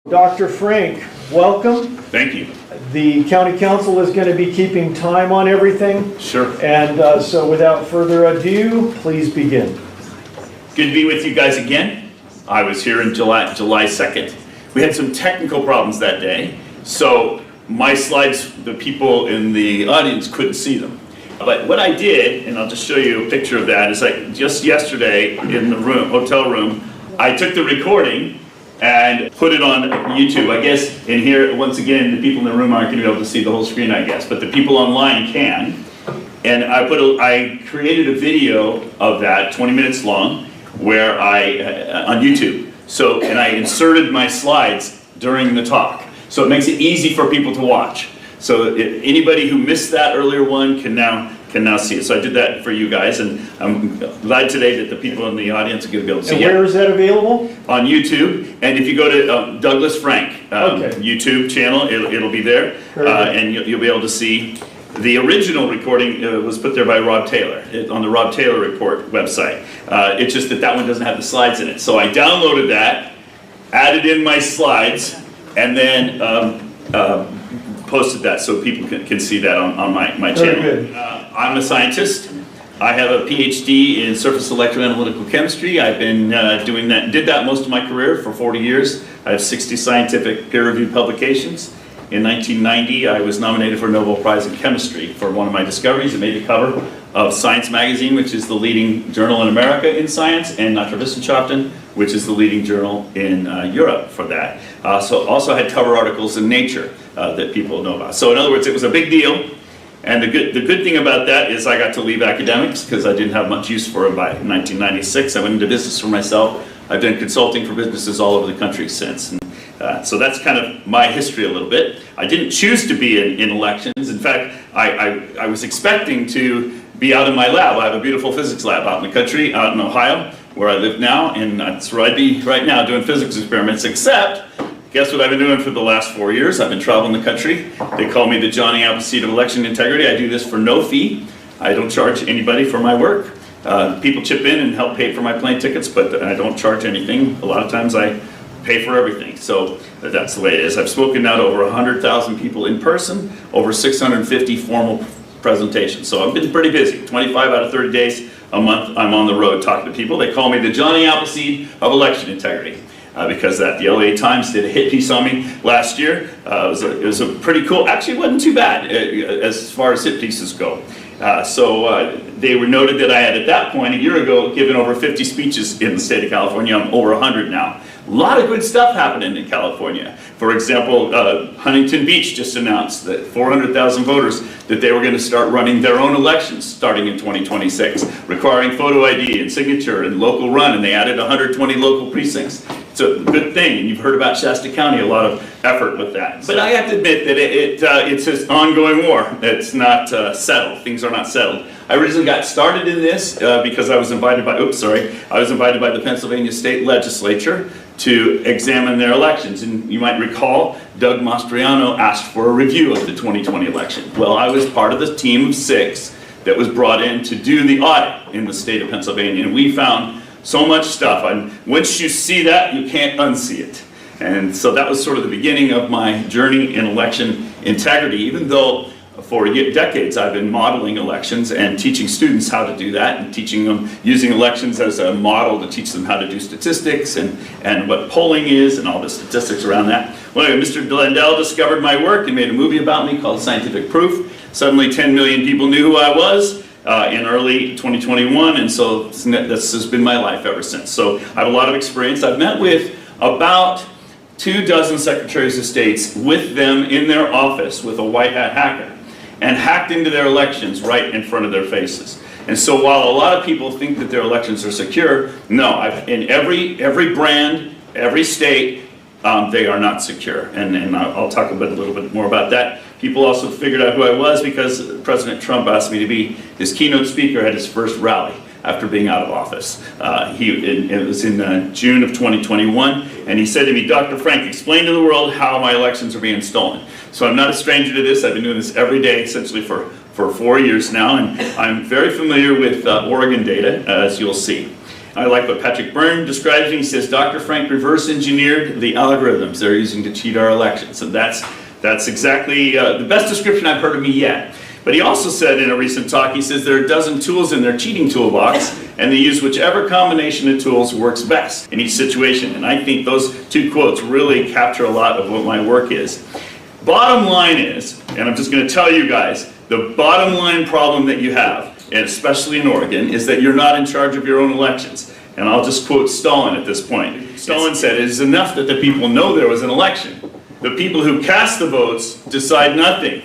Dr. Frank, welcome. Thank you. The County Council is going to be keeping time on everything. Sure. And so without further ado, please begin. Good to be with you guys again. I was here in July 2nd. We had some technical problems that day, so my slides, the people in the audience couldn't see them. But what I did, and I'll just show you a picture of that, is like just yesterday in the hotel room, I took the recording and put it on YouTube. I guess in here, once again, the people in the room aren't going to be able to see the whole screen, I guess, but the people online can. And I created a video of that, 20 minutes long, where on YouTube. So, and I inserted my slides during the talk. So it makes it easy for people to watch. So anybody who missed that earlier one can now see it. So I did that for you guys, and I'm glad today that the people in the audience are going to be able to see it. And where is that available? On YouTube, and if you go to Douglas Frank YouTube channel, it'll be there, and you'll be able to see the original recording. Was put there by Rob Taylor on the Rob Taylor Report website. It's just that one doesn't have the slides in it. So I downloaded that, added in my slides, and then posted that so people can see that on my channel. Very good. I'm a scientist. I have a PhD in surface electroanalytical chemistry. I've been did that most of my career for 40 years. I have 60 scientific peer-reviewed publications. In 1990, I was nominated for a Nobel Prize in Chemistry for one of my discoveries. It made the cover of Science magazine, which is the leading journal in America in science, and Naturwissenschaften, which is the leading journal in Europe for that. So also had cover articles in Nature that people know about. So in other words, it was a big deal. And the good thing about that is I got to leave academics because I didn't have much use for it by 1996. I went into business for myself. I've done consulting for businesses all over the country since. And, so that's kind of my history a little bit. I didn't choose to be in elections. In fact, I was expecting to be out in my lab. I have a beautiful physics lab out in the country, out in Ohio, where I live now, and that's where I'd be right now doing physics experiments, except guess what I've been doing for the last 4 years? I've been traveling the country. They call me the Johnny Appleseed of election integrity. I do this for no fee. I don't charge anybody for my work. People chip in and help pay for my plane tickets, but I don't charge anything. A lot of times I pay for everything. So that's the way it is. I've spoken now to over 100,000 people in person, over 650 formal presentations. So I've been pretty busy. 25 out of 30 days a month I'm on the road talking to people. They call me the Johnny Appleseed of election integrity. Because the LA Times did a hit piece on me last year. It was a pretty cool, actually it wasn't too bad as far as hit pieces go. So they were noted that I had at that point, a year ago, given over 50 speeches in the state of California. I'm over 100 now. A lot of good stuff happening in California. For example, Huntington Beach just announced that 400,000 voters that they were going to start running their own elections starting in 2026, requiring photo ID and signature and local run, and they added 120 local precincts. It's a good thing, and you've heard about Shasta County, a lot of effort with that. But I have to admit that it's an ongoing war. It's not settled. Things are not settled. I originally got started in this because I was invited by, the Pennsylvania State Legislature to examine their elections. And you might recall, Doug Mastriano asked for a review of the 2020 election. Well, I was part of the team of 6 that was brought in to do the audit in the state of Pennsylvania, and we found so much stuff. And once you see that, you can't unsee it. And so that was sort of the beginning of my journey in election integrity, even though for decades I've been modeling elections and teaching students how to do that, and teaching them using elections as a model to teach them how to do statistics and what polling is and all the statistics around that. Well, anyway, Mr. Blendell discovered my work and made a movie about me called Scientific Proof. Suddenly 10 million people knew who I was in early 2021, and so this has been my life ever since. So I have a lot of experience. I've met with about 24 secretaries of states with them in their office with a white hat hacker, and hacked into their elections right in front of their faces. And so while a lot of people think that their elections are secure, no, in every brand, every state, they are not secure. And I'll talk a little bit more about that. People also figured out who I was because President Trump asked me to be his keynote speaker at his first rally after being out of office. It was in June of 2021, and he said to me, "Dr. Frank, explain to the world how my elections are being stolen." So I'm not a stranger to this. I've been doing this every day essentially for 4 years now, and I'm very familiar with Oregon data, as you'll see. I like what Patrick Byrne describes it. He says, Dr. Frank reverse engineered the algorithms they're using to cheat our elections. And that's exactly the best description I've heard of me yet. But he also said in a recent talk, he says there are a dozen tools in their cheating toolbox, and they use whichever combination of tools works best in each situation. And I think those two quotes really capture a lot of what my work is. Bottom line is, and I'm just going to tell you guys, the bottom line problem that you have, and especially in Oregon, is that you're not in charge of your own elections. And I'll just quote Stalin at this point. Stalin said, it is enough that the people know there was an election. The people who cast the votes decide nothing.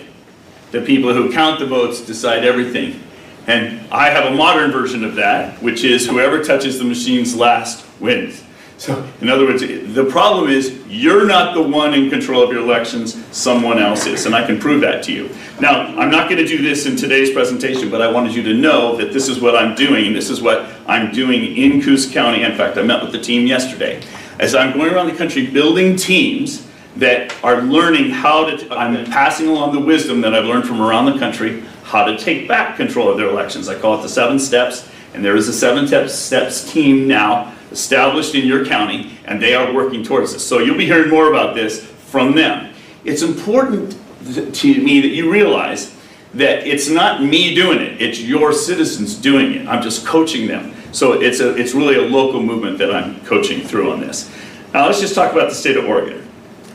The people who count the votes decide everything. And I have a modern version of that, which is whoever touches the machines last wins. So, in other words, the problem is you're not the one in control of your elections, someone else is, and I can prove that to you. Now, I'm not going to do this in today's presentation, but I wanted you to know that this is what I'm doing, and this is what I'm doing in Coos County. In fact, I met with the team yesterday. As I'm going around the country building teams that are learning how to, I'm passing along the wisdom that I've learned from around the country, how to take back control of their elections. I call it the 7 steps, and there is a 7 steps team now established in your county, and they are working towards this. So you'll be hearing more about this from them. It's important to me that you realize that it's not me doing it, it's your citizens doing it. I'm just coaching them. So it's really a local movement that I'm coaching through on this. Now let's just talk about the state of Oregon.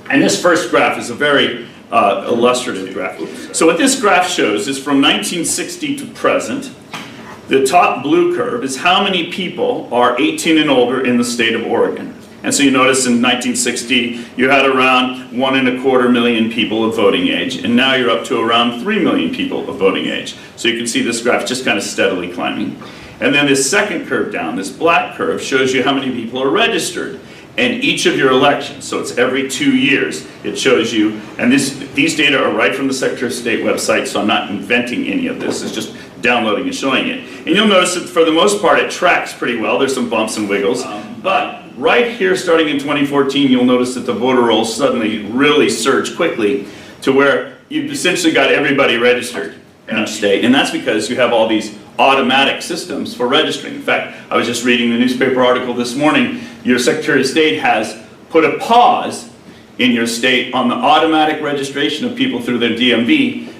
And this first graph is a very illustrative graph. So what this graph shows is from 1960 to present. The top blue curve is how many people are 18 and older in the state of Oregon. And so you notice in 1960 you had around 1.25 million people of voting age, and now you're up to around 3 million people of voting age. So you can see this graph just kind of steadily climbing. And then this second curve down, this black curve, shows you how many people are registered in each of your elections. So it's every 2 years. It shows you, and these data are right from the Secretary of State website, so I'm not inventing any of this. It's just downloading and showing it. And you'll notice that for the most part it tracks pretty well. There's some bumps and wiggles. But right here, starting in 2014, you'll notice that the voter rolls suddenly really surge quickly to where you've essentially got everybody registered in each state. And that's because you have all these automatic systems for registering. In fact, I was just reading the newspaper article this morning. Your Secretary of State has put a pause in your state on the automatic registration of people through their DMV.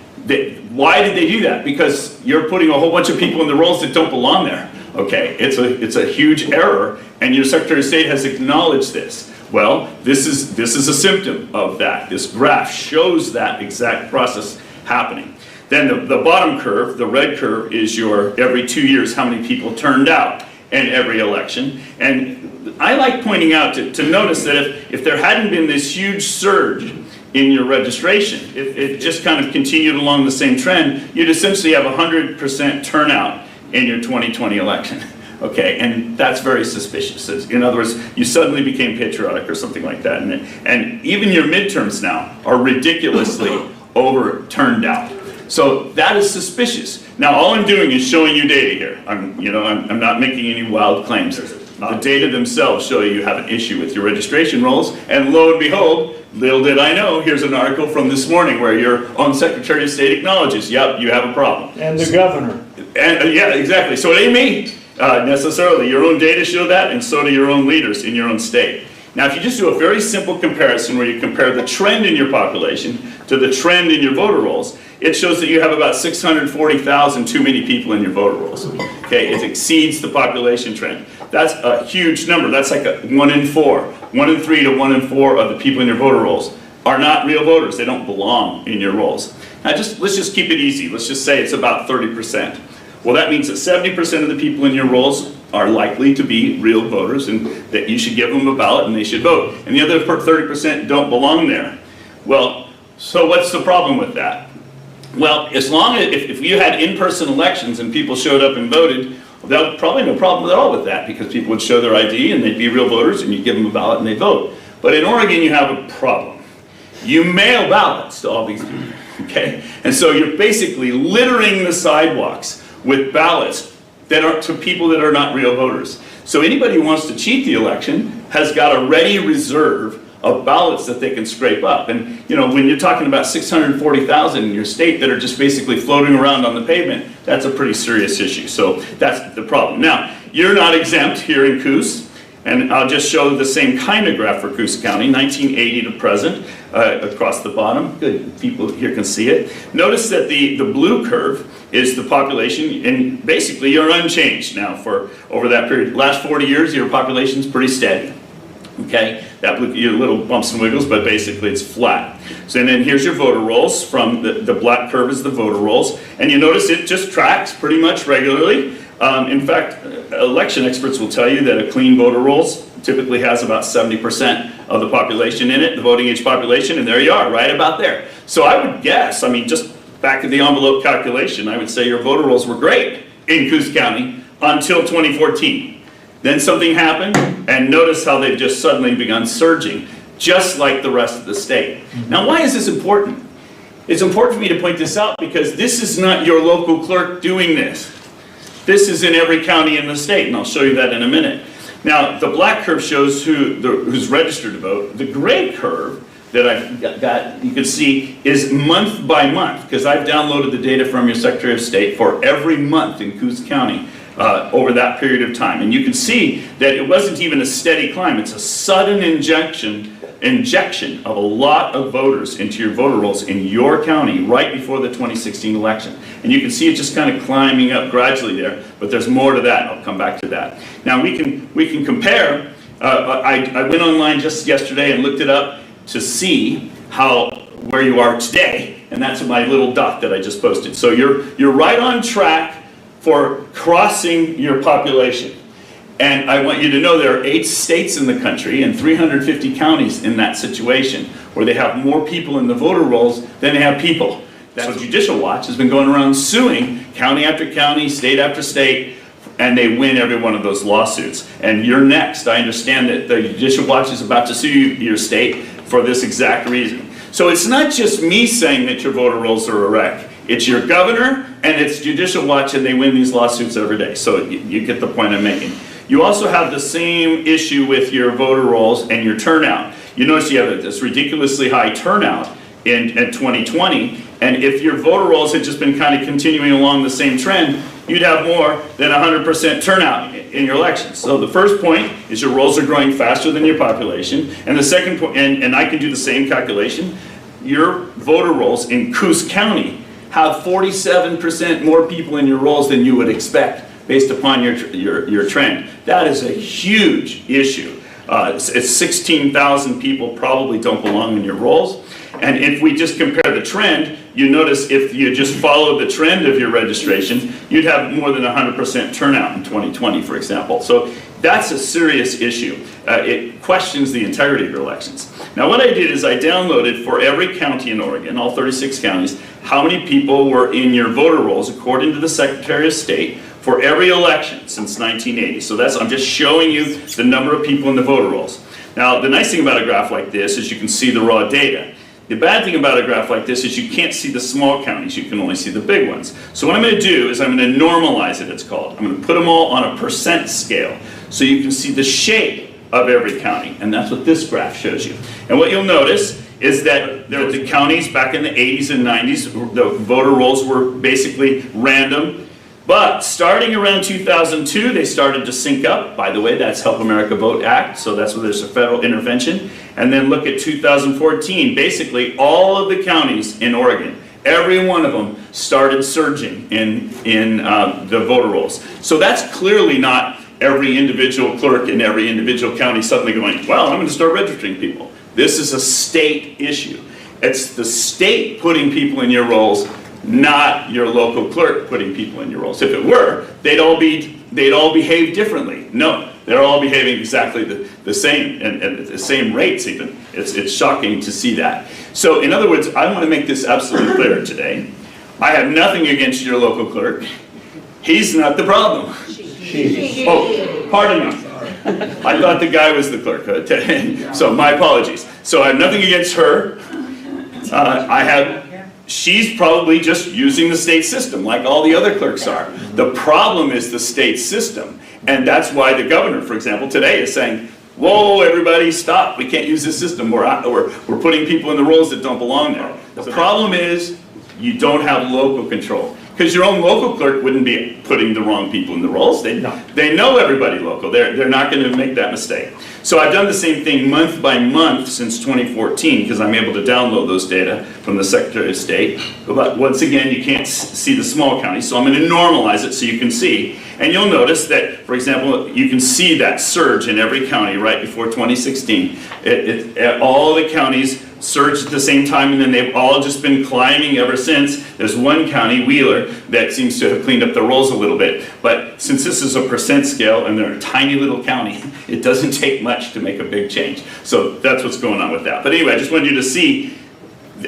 Why did they do that? Because you're putting a whole bunch of people in the rolls that don't belong there. Okay, it's a huge error, and your Secretary of State has acknowledged this. Well, this is a symptom of that. This graph shows that exact process happening. Then the bottom curve, the red curve, is your every 2 years how many people turned out in every election. And I like pointing out to notice that if there hadn't been this huge surge in your registration, if it just kind of continued along the same trend, you'd essentially have 100% turnout in your 2020 election. Okay, and that's very suspicious. In other words, you suddenly became patriotic or something like that. And even your midterms now are ridiculously turned out. So that is suspicious. Now all I'm doing is showing you data here. I'm not making any wild claims. The data themselves show you have an issue with your registration rolls, and lo and behold, little did I know, here's an article from this morning where your own Secretary of State acknowledges, yep, you have a problem. And the governor. And yeah, exactly. So it ain't me necessarily. Your own data show that, and so do your own leaders in your own state. Now, if you just do a very simple comparison where you compare the trend in your population to the trend in your voter rolls, it shows that you have about 640,000 too many people in your voter rolls. Okay, it exceeds the population trend. That's a huge number. That's like a 1 in 4. 1 in 3 to 1 in 4 of the people in your voter rolls are not real voters. They don't belong in your rolls. Now, let's just keep it easy. Let's just say it's about 30%. Well, that means that 70% of the people in your rolls are likely to be real voters, and that you should give them a ballot and they should vote. And the other 30% don't belong there. Well, so what's the problem with that? Well, as long as, if you had in-person elections and people showed up and voted, well, probably no problem at all with that, because people would show their ID and they'd be real voters and you'd give them a ballot and they'd vote. But in Oregon, you have a problem. You mail ballots to all these people, okay? And so you're basically littering the sidewalks with ballots that are to people that are not real voters. So anybody who wants to cheat the election has got a ready reserve of ballots that they can scrape up. And when you're talking about 640,000 in your state that are just basically floating around on the pavement, that's a pretty serious issue. So that's the problem. Now, you're not exempt here in Coos, and I'll just show the same kind of graph for Coos County, 1980 to present, across the bottom. Good, people here can see it. Notice that the blue curve is the population, and basically you're unchanged now for over that period. Last 40 years, your population's pretty steady. Okay, that blue, your little bumps and wiggles, but basically it's flat. So and then here's your voter rolls. From the black curve is the voter rolls, and you notice it just tracks pretty much regularly. In fact, election experts will tell you that a clean voter rolls typically has about 70% of the population in it, the voting age population, and there you are, right about there. So I would guess, I mean, just back of the envelope calculation, I would say your voter rolls were great in Coos County until 2014. Then something happened, and notice how they've just suddenly begun surging, just like the rest of the state. Now, why is this important? It's important for me to point this out because this is not your local clerk doing this. This is in every county in the state, and I'll show you that in a minute. Now, the black curve shows who's registered to vote. The gray curve that I've got, you can see, is month by month, because I've downloaded the data from your Secretary of State for every month in Coos County over that period of time. And you can see that it wasn't even a steady climb. It's a sudden injection of a lot of voters into your voter rolls in your county right before the 2016 election. And you can see it just kind of climbing up gradually there, but there's more to that. I'll come back to that. Now we can compare. I went online just yesterday and looked it up to see where you are today, and that's my little dot that I just posted. So you're right on track for crossing your population. And I want you to know there are 8 states in the country and 350 counties in that situation where they have more people in the voter rolls than they have people. So Judicial Watch has been going around suing county after county, state after state, and they win every one of those lawsuits. And you're next. I understand that the Judicial Watch is about to sue your state for this exact reason. So it's not just me saying that your voter rolls are a wreck. It's your governor and it's Judicial Watch, and they win these lawsuits every day. So you get the point I'm making. You also have the same issue with your voter rolls and your turnout. You notice you have this ridiculously high turnout in 2020, and if your voter rolls had just been kind of continuing along the same trend, you'd have more than 100% turnout in your elections. So the first point is your rolls are growing faster than your population, and the second point, and I can do the same calculation, your voter rolls in Coos County have 47% more people in your rolls than you would expect based upon your trend. That is a huge issue. It's 16,000 people probably don't belong in your rolls. And if we just compare the trend, you notice if you just follow the trend of your registration, you'd have more than 100% turnout in 2020, for example. So that's a serious issue. It questions the integrity of your elections. Now what I did is I downloaded for every county in Oregon, all 36 counties, how many people were in your voter rolls according to the Secretary of State for every election since 1980. So I'm just showing you the number of people in the voter rolls. Now the nice thing about a graph like this is you can see the raw data. The bad thing about a graph like this is you can't see the small counties, you can only see the big ones. So what I'm going to do is I'm going to normalize it, it's called. I'm going to put them all on a percent scale so you can see the shape of every county, and that's what this graph shows you. And what you'll notice is that the counties back in the 80s and 90s, the voter rolls were basically random. But starting around 2002, they started to sync up. By the way, that's Help America Vote Act, so that's where there's a federal intervention. And then look at 2014. Basically, all of the counties in Oregon, every one of them started surging in the voter rolls. So that's clearly not every individual clerk in every individual county suddenly going, well, I'm going to start registering people. This is a state issue. It's the state putting people in your rolls, not your local clerk putting people in your rolls. If it were, they'd all behave differently. No, they're all behaving exactly the same, and at the same rates even. It's shocking to see that. So in other words, I want to make this absolutely clear today. I have nothing against your local clerk. He's not the problem. Oh, pardon me. I thought the guy was the clerk. So my apologies. So I have nothing against her. She's probably just using the state system like all the other clerks are. The problem is the state system. And that's why the governor, for example, today is saying, whoa, everybody, stop. We can't use this system. We're putting people in the rolls that don't belong there. The problem is you don't have local control. Because your own local clerk wouldn't be putting the wrong people in the rolls. They know everybody local. They're not going to make that mistake. So I've done the same thing month by month since 2014 because I'm able to download those data from the Secretary of State. But once again, you can't see the small counties, so I'm going to normalize it so you can see. And you'll notice that, for example, you can see that surge in every county right before 2016. All the counties surged at the same time, and then they've all just been climbing ever since. There's one county, Wheeler, that seems to have cleaned up the rolls a little bit. But since this is a percent scale and they're a tiny little county, it doesn't take much to make a big change. So that's what's going on with that. But anyway, I just wanted you to see,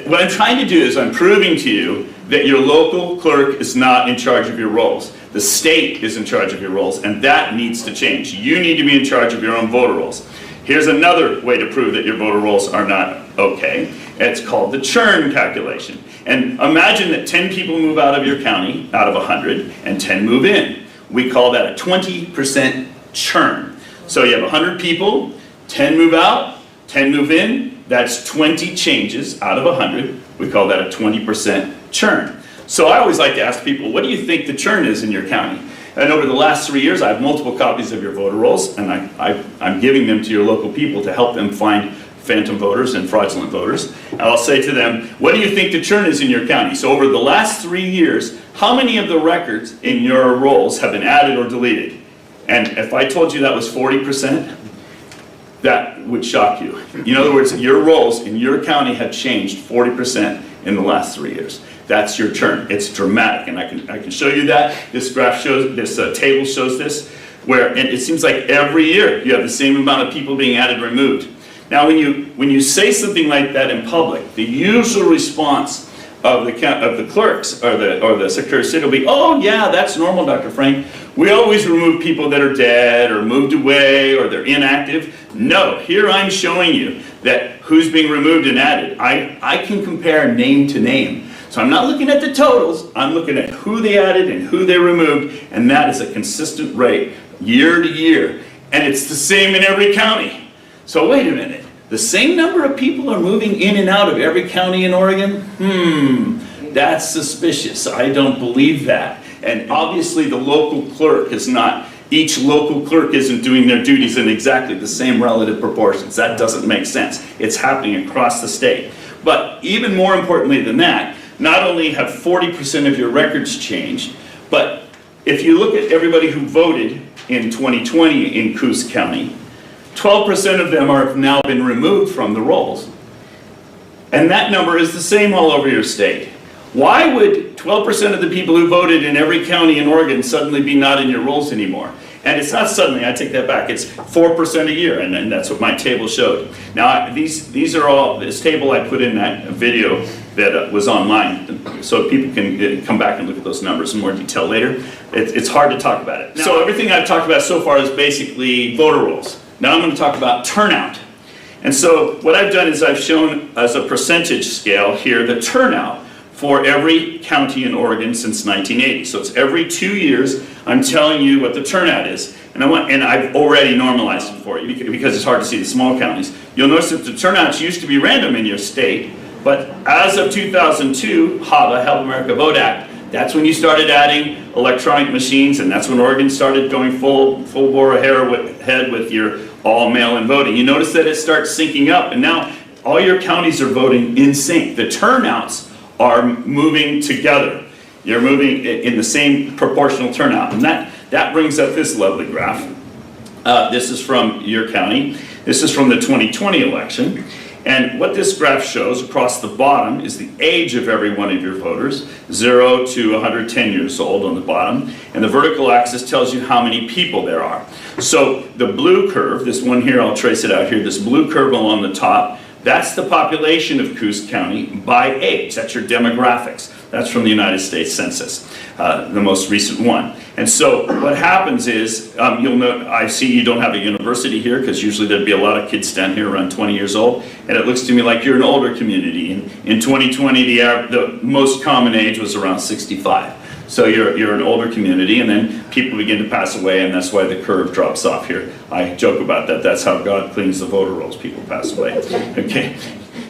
what I'm trying to do is I'm proving to you that your local clerk is not in charge of your rolls. The state is in charge of your rolls, and that needs to change. You need to be in charge of your own voter rolls. Here's another way to prove that your voter rolls are not okay. It's called the churn calculation. And imagine that 10 people move out of your county, out of 100, and 10 move in. We call that a 20% churn. So you have 100 people, 10 move out, 10 move in. That's 20 changes out of 100. We call that a 20% churn. So I always like to ask people, what do you think the churn is in your county? And over the last 3 years, I have multiple copies of your voter rolls, and I'm giving them to your local people to help them find phantom voters and fraudulent voters. And I'll say to them, what do you think the churn is in your county? So over the last 3 years, how many of the records in your rolls have been added or deleted? And if I told you that was 40%, that would shock you. In other words, your rolls in your county have changed 40% in the last 3 years. That's your churn. It's dramatic, and I can show you that. This graph shows, this table shows this, where and it seems like every year you have the same amount of people being added, removed. Now, when you say something like that in public, the usual response of the clerks or the Secretary of State will be, "Oh yeah, that's normal, Dr. Frank. We always remove people that are dead or moved away or they're inactive." No, here I'm showing you that who's being removed and added. I can compare name to name. So I'm not looking at the totals, I'm looking at who they added and who they removed, and that is a consistent rate year to year. And it's the same in every county. So wait a minute, the same number of people are moving in and out of every county in Oregon? That's suspicious. I don't believe that. And obviously the local clerk is not, each local clerk isn't doing their duties in exactly the same relative proportions. That doesn't make sense. It's happening across the state. But even more importantly than that, not only have 40% of your records changed, but if you look at everybody who voted in 2020 in Coos County, 12% of them have now been removed from the rolls. And that number is the same all over your state. Why would 12% of the people who voted in every county in Oregon suddenly be not in your rolls anymore? And it's not suddenly, I take that back, it's 4% a year, and that's what my table showed. Now, these are all, this table I put in that video that was online, so people can come back and look at those numbers in more detail later. It's hard to talk about it. Now, so everything I've talked about so far is basically voter rolls. Now I'm going to talk about turnout. And so what I've done is I've shown as a percentage scale here the turnout for every county in Oregon since 1980. So it's every 2 years I'm telling you what the turnout is. And I've already normalized it for you because it's hard to see the small counties. You'll notice that the turnouts used to be random in your state, but as of 2002, HAVA, Help America Vote Act, that's when you started adding electronic machines, and that's when Oregon started going full bore ahead with your all mail-in voting. You notice that it starts syncing up, and now all your counties are voting in sync. The turnouts are moving together. You're moving in the same proportional turnout, and that brings up this lovely graph. This is from your county. This is from the 2020 election. And what this graph shows across the bottom is the age of every one of your voters, 0 to 110 years old on the bottom. And the vertical axis tells you how many people there are. So the blue curve, this one here, I'll trace it out here, this blue curve along the top, that's the population of Coos County by age. That's your demographics. That's from the United States Census, the most recent one. And so what happens is, you'll note, I see you don't have a university here because usually there'd be a lot of kids down here around 20 years old. And it looks to me like you're an older community. In 2020, the most common age was around 65. So you're an older community, and then people begin to pass away, and that's why the curve drops off here. I joke about that. That's how God cleans the voter rolls. People pass away. Okay.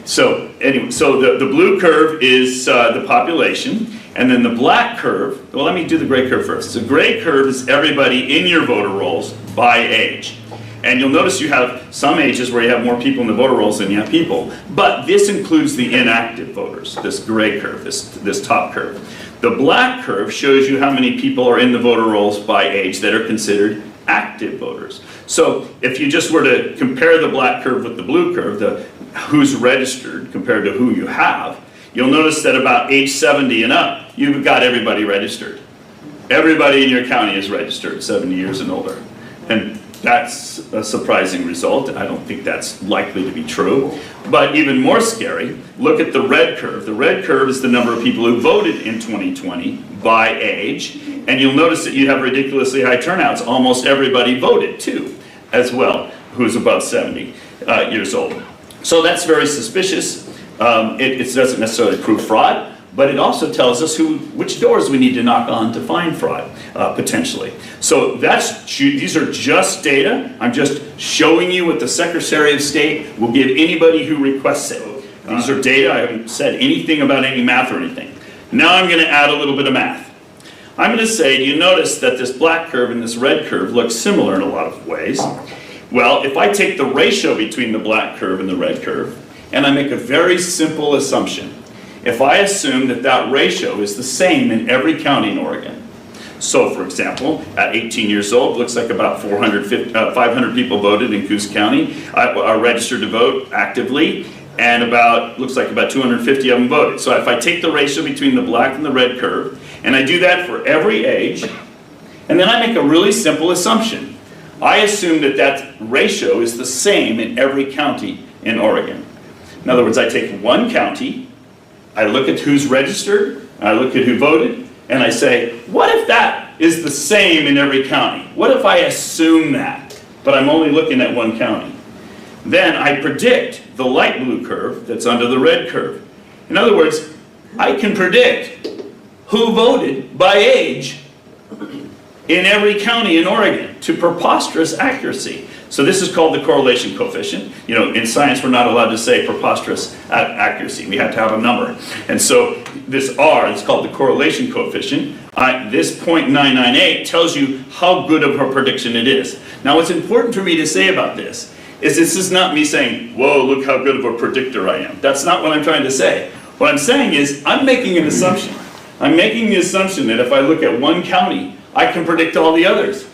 So anyway, so the blue curve is the population, and then the black curve, well, let me do the gray curve first. The gray curve is everybody in your voter rolls by age. And you'll notice you have some ages where you have more people in the voter rolls than you have people. But this includes the inactive voters, this gray curve, this top curve. The black curve shows you how many people are in the voter rolls by age that are considered active voters. So if you just were to compare the black curve with the blue curve, the who's registered compared to who you have, you'll notice that about age 70 and up, you've got everybody registered. Everybody in your county is registered 70 years and older. And that's a surprising result. I don't think that's likely to be true. But even more scary, look at the red curve. The red curve is the number of people who voted in 2020 by age. And you'll notice that you have ridiculously high turnouts. Almost everybody voted too, as well, who's above 70 years old. So that's very suspicious. It doesn't necessarily prove fraud, but it also tells us which doors we need to knock on to find fraud, potentially. So these are just data. I'm just showing you what the Secretary of State will give anybody who requests it. These are data. I haven't said anything about any math or anything. Now I'm going to add a little bit of math. I'm going to say, you notice that this black curve and this red curve look similar in a lot of ways. Well, if I take the ratio between the black curve and the red curve, and I make a very simple assumption, if I assume that that ratio is the same in every county in Oregon. So for example, at 18 years old, looks like about 500 people voted in Coos County, are registered to vote actively, and looks like about 250 of them voted. So if I take the ratio between the black and the red curve, and I do that for every age, and then I make a really simple assumption. I assume that that ratio is the same in every county in Oregon. In other words, I take one county, I look at who's registered, I look at who voted, and I say, what if that is the same in every county? What if I assume that, but I'm only looking at one county? Then I predict the light blue curve that's under the red curve. In other words, I can predict who voted by age in every county in Oregon to preposterous accuracy. So this is called the correlation coefficient. You know, in science we're not allowed to say preposterous accuracy. We have to have a number. And so this R, it's called the correlation coefficient. This 0.998 tells you how good of a prediction it is. Now what's important for me to say about this is not me saying, whoa, look how good of a predictor I am. That's not what I'm trying to say. What I'm saying is I'm making an assumption. I'm making the assumption that if I look at one county, I can predict all the others.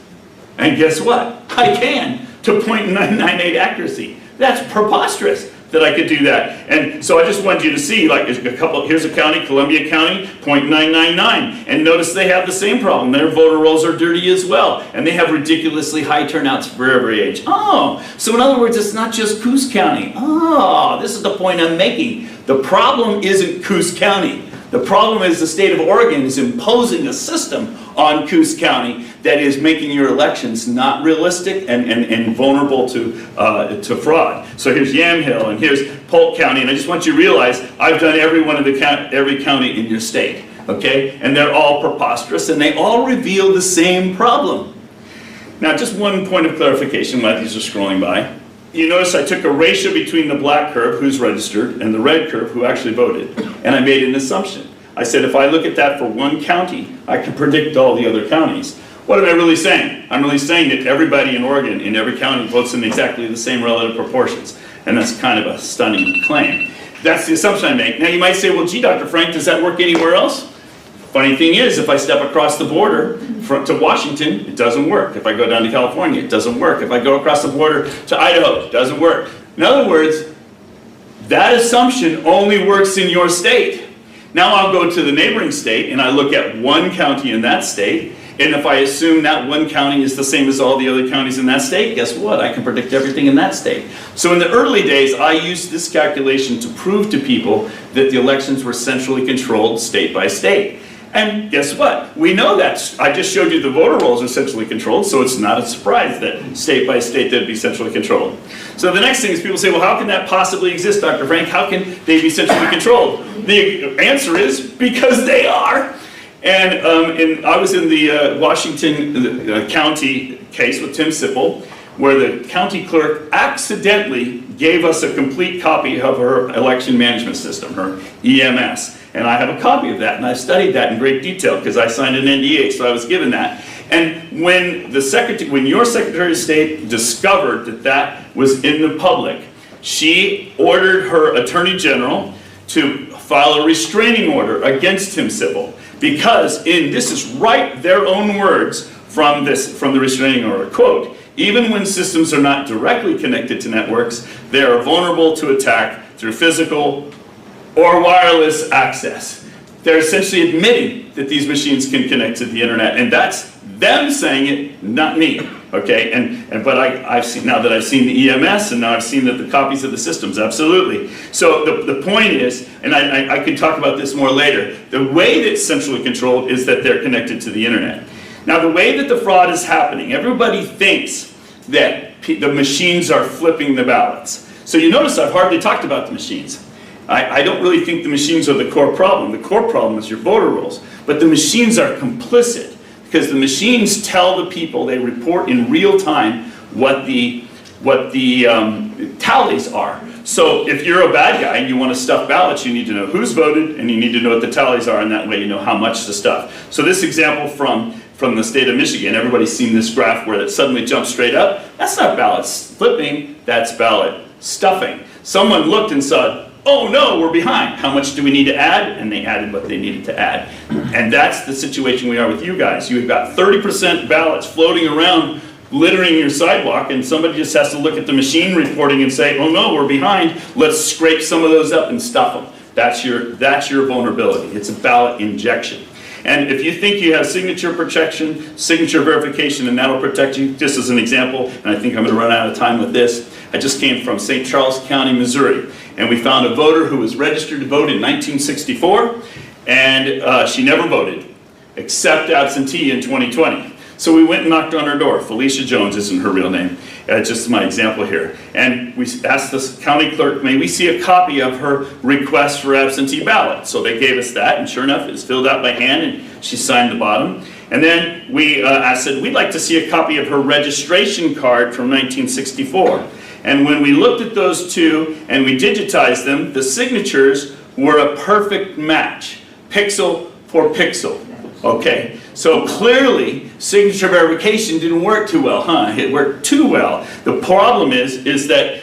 And guess what? I can. To 0.998 accuracy. That's preposterous that I could do that. And so I just wanted you to see, like, here's a county, Columbia County, 0.999. And notice they have the same problem. Their voter rolls are dirty as well. And they have ridiculously high turnouts for every age. Oh, so in other words, it's not just Coos County. Oh, this is the point I'm making. The problem isn't Coos County. The problem is the state of Oregon is imposing a system on Coos County that is making your elections not realistic and vulnerable to fraud. So here's Yamhill and here's Polk County, and I just want you to realize I've done every county in your state, okay? And they're all preposterous, and they all reveal the same problem. Now, just one point of clarification while these are scrolling by. You notice I took a ratio between the black curve, who's registered, and the red curve, who actually voted, and I made an assumption. I said if I look at that for one county, I can predict all the other counties. What am I really saying? I'm really saying that everybody in Oregon, in every county, votes in exactly the same relative proportions. And that's kind of a stunning claim. That's the assumption I make. Now you might say, well, gee, Dr. Frank, does that work anywhere else? Funny thing is, if I step across the border to Washington, it doesn't work. If I go down to California, it doesn't work. If I go across the border to Idaho, it doesn't work. In other words, that assumption only works in your state. Now I'll go to the neighboring state and I look at one county in that state, and if I assume that one county is the same as all the other counties in that state, guess what? I can predict everything in that state. So in the early days, I used this calculation to prove to people that the elections were centrally controlled state by state. And guess what? We know that. I just showed you the voter rolls are centrally controlled, so it's not a surprise that state by state they'd be centrally controlled. So the next thing is people say, well, how can that possibly exist, Dr. Frank? How can they be centrally controlled? The answer is because they are. And I was in the Washington County case with Tim Sipple, where the county clerk accidentally gave us a complete copy of her election management system, her EMS. And I have a copy of that, and I studied that in great detail because I signed an NDA, so I was given that. And when your Secretary of State discovered that that was in the public, she ordered her Attorney General to file a restraining order against him civil, because this is right, their own words from the restraining order, quote, "Even when systems are not directly connected to networks, they are vulnerable to attack through physical or wireless access." They're essentially admitting that these machines can connect to the internet, and that's them saying it, not me. Okay, but I've seen, now that I've seen the EMS, and now I've seen the copies of the systems, absolutely. So the point is, and I can talk about this more later, the way that it's centrally controlled is that they're connected to the internet. Now the way that the fraud is happening, everybody thinks that the machines are flipping the ballots. So you notice I've hardly talked about the machines. I don't really think the machines are the core problem. The core problem is your voter rolls. But the machines are complicit, because the machines tell the people, they report in real time what the tallies are. So if you're a bad guy and you want to stuff ballots, you need to know who's voted, and you need to know what the tallies are, and that way you know how much to stuff. So this example from the state of Michigan, everybody's seen this graph where it suddenly jumps straight up. That's not ballot flipping, that's ballot stuffing. Someone looked and saw, oh no, we're behind. How much do we need to add? And they added what they needed to add. And that's the situation we are with you guys. You've got 30% ballots floating around, littering your sidewalk, and somebody just has to look at the machine reporting and say, oh no, we're behind. Let's scrape some of those up and stuff them. That's your vulnerability. It's a ballot injection. And if you think you have signature protection, signature verification, and that'll protect you, just as an example, and I think I'm going to run out of time with this, I just came from St. Charles County, Missouri, and we found a voter who was registered to vote in 1964, and she never voted, except absentee in 2020. So we went and knocked on her door. Felicia Jones isn't her real name, just my example here. And we asked the county clerk, may we see a copy of her request for absentee ballot? So they gave us that, and sure enough, it was filled out by hand, and she signed the bottom. And then I said, we'd like to see a copy of her registration card from 1964. And when we looked at those two and we digitized them, the signatures were a perfect match, pixel for pixel. Okay, so clearly signature verification didn't work too well, huh? It worked too well. The problem is that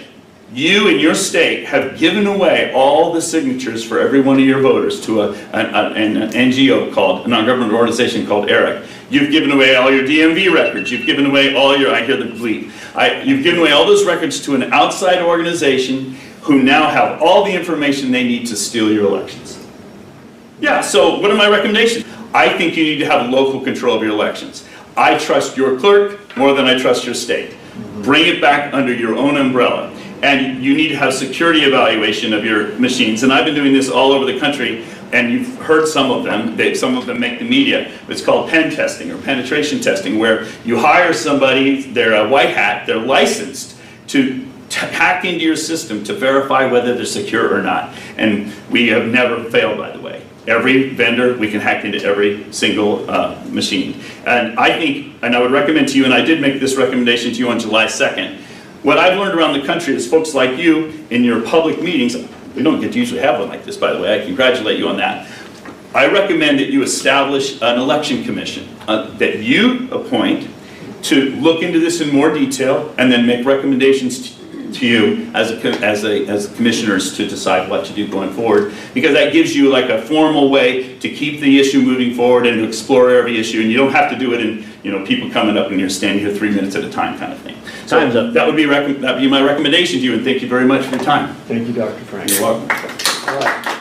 you and your state have given away all the signatures for every one of your voters to an NGO called, a non-government organization called ERIC. You've given away all your DMV records. You've given away all your, I hear the bleep. You've given away all those records to an outside organization who now have all the information they need to steal your elections. Yeah, so what are my recommendations? I think you need to have local control of your elections. I trust your clerk more than I trust your state. Bring it back under your own umbrella. And you need to have security evaluation of your machines. And I've been doing this all over the country, and you've heard some of them. Some of them make the media. It's called pen testing or penetration testing, where you hire somebody, they're a white hat, they're licensed to hack into your system to verify whether they're secure or not. And we have never failed, by the way. Every vendor, we can hack into every single machine. And I think, and I would recommend to you, and I did make this recommendation to you on July 2nd, what I've learned around the country is folks like you in your public meetings, we don't get to usually have one like this, by the way, I congratulate you on that. I recommend that you establish an election commission that you appoint to look into this in more detail and then make recommendations to you as commissioners to decide what to do going forward, because that gives you like a formal way to keep the issue moving forward and to explore every issue, and you don't have to do it in people coming up and you're standing here 3 minutes at a time kind of thing. So Time's up. That would be my recommendation to you, and thank you very much for your time. Thank you, Dr. Frank. You're welcome. All right.